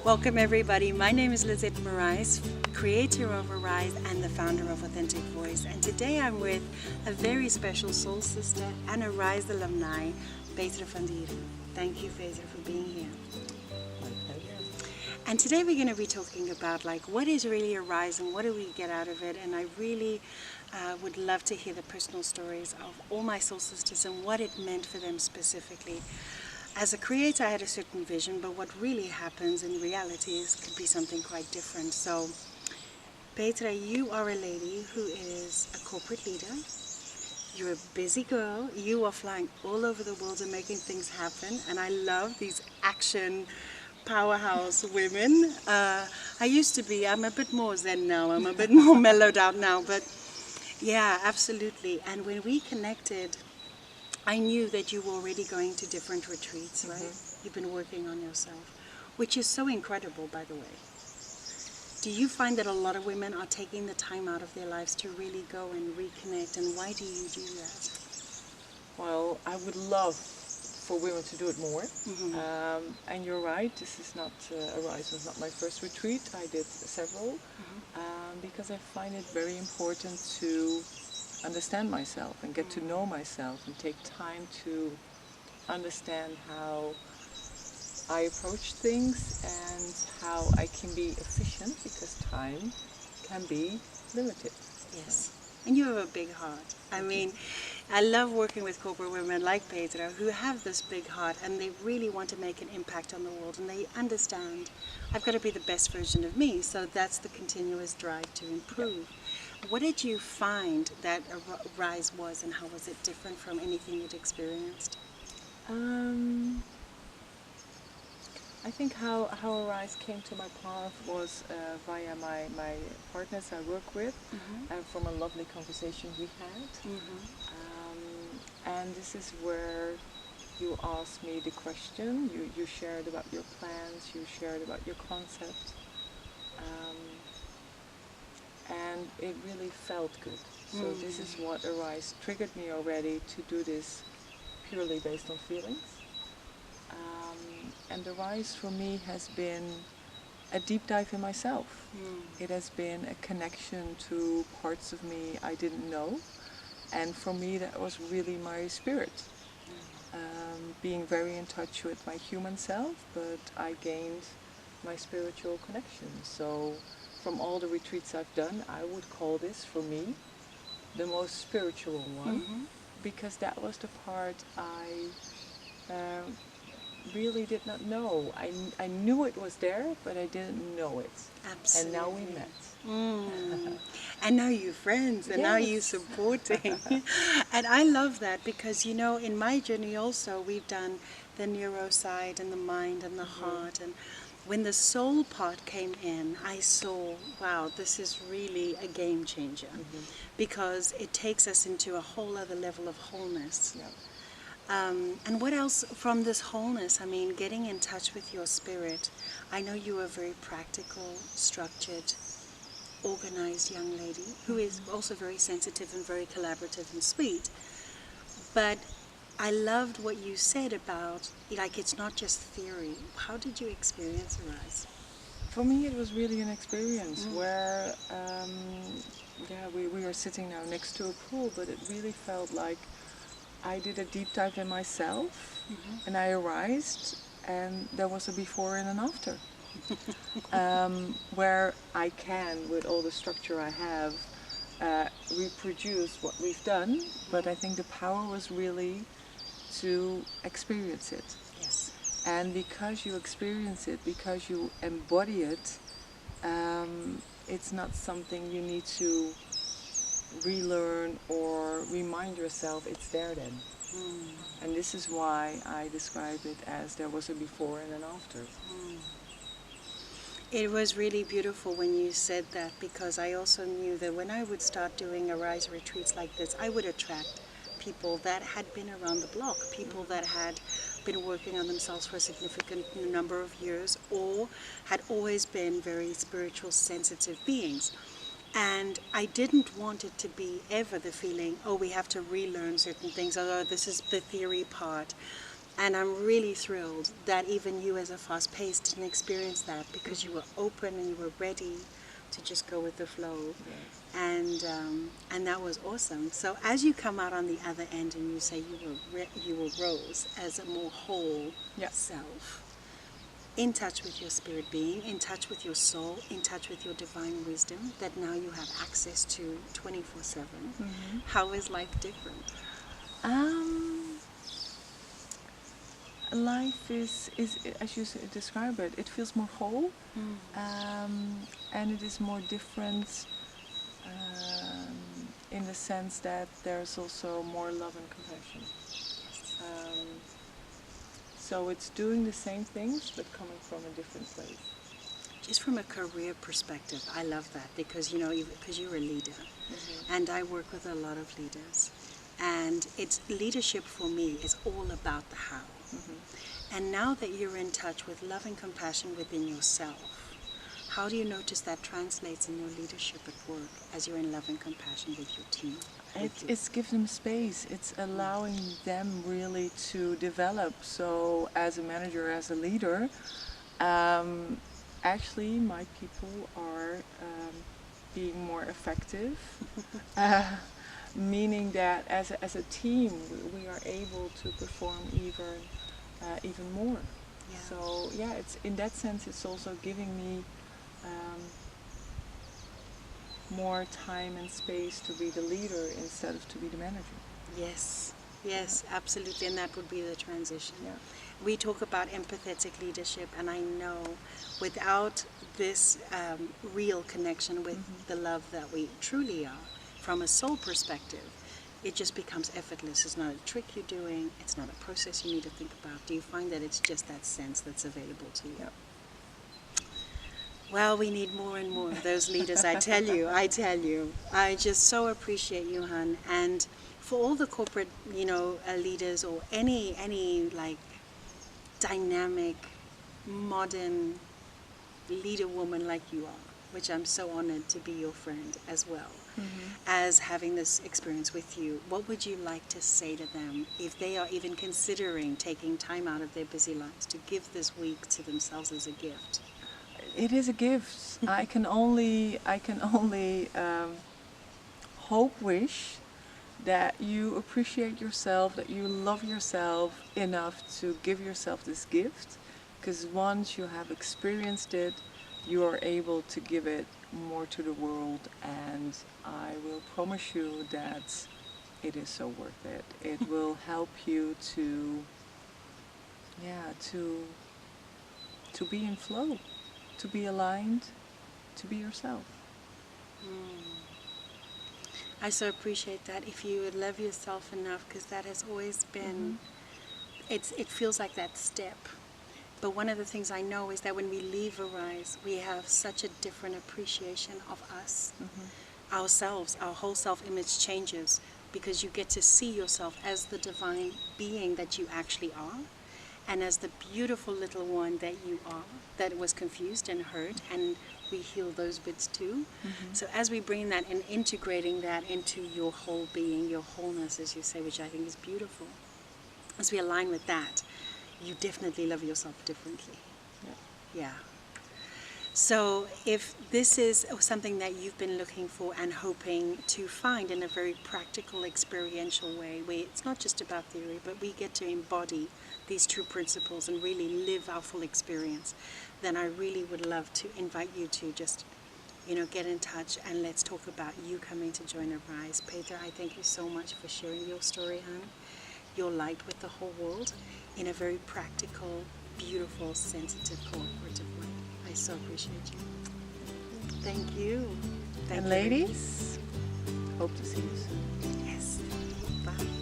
Welcome everybody, my name is Lizette Morais, creator of Arise and the founder of Authentic Voice, and today I'm with a very special soul sister and Arise alumni, Petra van Dieren. Thank you, Petra, for being here. My pleasure. And today we're going to be talking about what is really Arise and what do we get out of it, and I really would love to hear the personal stories of all my soul sisters and what it meant for them specifically. As a creator, I had a certain vision, but what really happens in reality could be something quite different. So, Petra, you are a lady who is a corporate leader. You're a busy girl. You are flying all over the world and making things happen. And I love these action powerhouse women. I used to be. I'm a bit more zen now. I'm a bit more mellowed out now. But yeah, absolutely. And when we connected, I knew that you were already going to different retreats, right? Mm-hmm. You've been working on yourself, which is so incredible, by the way. Do you find that a lot of women are taking the time out of their lives to really go and reconnect, and why do you do that? Well, I would love for women to do it more. Mm-hmm. And you're right, this is not, Arise was not my first retreat. I did several, because I find it very important to understand myself and get to know myself and take time to understand how I approach things and how I can be efficient, because time can be limited. Yes, and you have a big heart. I mean, I love working with corporate women like Petra who have this big heart and they really want to make an impact on the world, and they understand I've got to be the best version of me, so that's the continuous drive to improve. Yep. What did you find that Arise was, and how was it different from anything you'd experienced? I think how Arise came to my path was via my partners I work with, and from a lovely conversation we had. And this is where you asked me the question, you shared about your plans, you shared about your concept. And it really felt good. So this is what Arise triggered me already to do this purely based on feelings. And Arise for me has been a deep dive in myself. It has been a connection to parts of me I didn't know. And for me that was really my spirit. Being very in touch with my human self, but I gained my spiritual connection. So from all the retreats I've done, I would call this, for me, the most spiritual one, because that was the part I really did not know. I knew it was there, but I didn't know it. Absolutely. And now we met. And now you're friends, and now you're supporting. And I love that because, you know, in my journey also, we've done the neuro side and the mind and the heart, and when the soul part came in, I saw, wow, this is really a game changer, because it takes us into a whole other level of wholeness. Yep. And what else from this wholeness? I mean, getting in touch with your spirit. I know you are a very practical, structured, organized young lady who is also very sensitive and very collaborative and sweet. But I loved what you said about, it's not just theory. How did you experience Arise? For me it was really an experience where, we were sitting now next to a pool, but it really felt like I did a deep dive in myself, and I arised, and there was a before and an after. Where I can, with all the structure I have, reproduce what we've done, but I think the power was really to experience it. Yes. And because you experience it, because you embody it, it's not something you need to relearn or remind yourself, it's there then. And this is why I describe it as there was a before and an after. It was really beautiful when you said that, because I also knew that when I would start doing Arise retreats like this, I would attract people that had been around the block, people that had been working on themselves for a significant number of years, or had always been very spiritual, sensitive beings. And I didn't want it to be ever the feeling, oh, we have to relearn certain things, although this is the theory part. And I'm really thrilled that even you as a fast-paced didn't experience that, because you were open and you were ready to just go with the flow. Yes. And that was awesome. So as you come out on the other end and you say you were Rose as a more whole self, in touch with your spirit being, in touch with your soul, in touch with your divine wisdom that now you have access to 24/7. How is life different? Life is as you describe it, it feels more whole, and it is more different in the sense that there's also more love and compassion. So it's doing the same things but coming from a different place. Just from a career perspective, I love that, because because you're a leader, and I work with a lot of leaders, and it's leadership for me is all about the how. And now that you're in touch with love and compassion within yourself, how do you notice that translates in your leadership at work as you're in love and compassion with your team? It's giving them space. It's allowing them really to develop. So as a manager, as a leader, actually my people are being more effective, meaning that as a team we are able to perform even more. Yeah. So yeah, it's in that sense it's also giving me more time and space to be the leader instead of to be the manager. Yes, absolutely, and that would be the transition. Yeah. We talk about empathetic leadership, and I know without this real connection with the love that we truly are, from a soul perspective, it just becomes effortless. It's not a trick you're doing, it's not a process you need to think about. Do you find that it's just that sense that's available to you? Yeah. Well, we need more and more of those leaders, I tell you. I just so appreciate you, Han. And for all the corporate, leaders, or any like dynamic, modern leader woman like you are, which I'm so honored to be your friend as well, as having this experience with you, what would you like to say to them if they are even considering taking time out of their busy lives to give this week to themselves as a gift? It is a gift. I can only wish that you appreciate yourself, that you love yourself enough to give yourself this gift, because once you have experienced it, you are able to give it more to the world, and I will promise you that it is so worth it. It will help you to be in flow, to be aligned, to be yourself. I so appreciate that. If you would love yourself enough, because that has always been, it feels like that step. But one of the things I know is that when we leave Arise, we have such a different appreciation of us, ourselves. Our whole self-image changes, because you get to see yourself as the divine being that you actually are, and as the beautiful little one that you are, that was confused and hurt, and we heal those bits too. So as we bring that and integrating that into your whole being, your wholeness, as you say, which I think is beautiful, as we align with that, you definitely love yourself differently. Yeah. So if this is something that you've been looking for and hoping to find in a very practical, experiential way, where it's not just about theory, but we get to embody these true principles and really live our full experience, then I really would love to invite you to just, get in touch, and let's talk about you coming to join Arise. Petra, I thank you so much for sharing your story, Han, your light with the whole world in a very practical, beautiful, sensitive, cooperative way. I so appreciate you. Thank you. And ladies, hope to see you soon. Yes. Bye.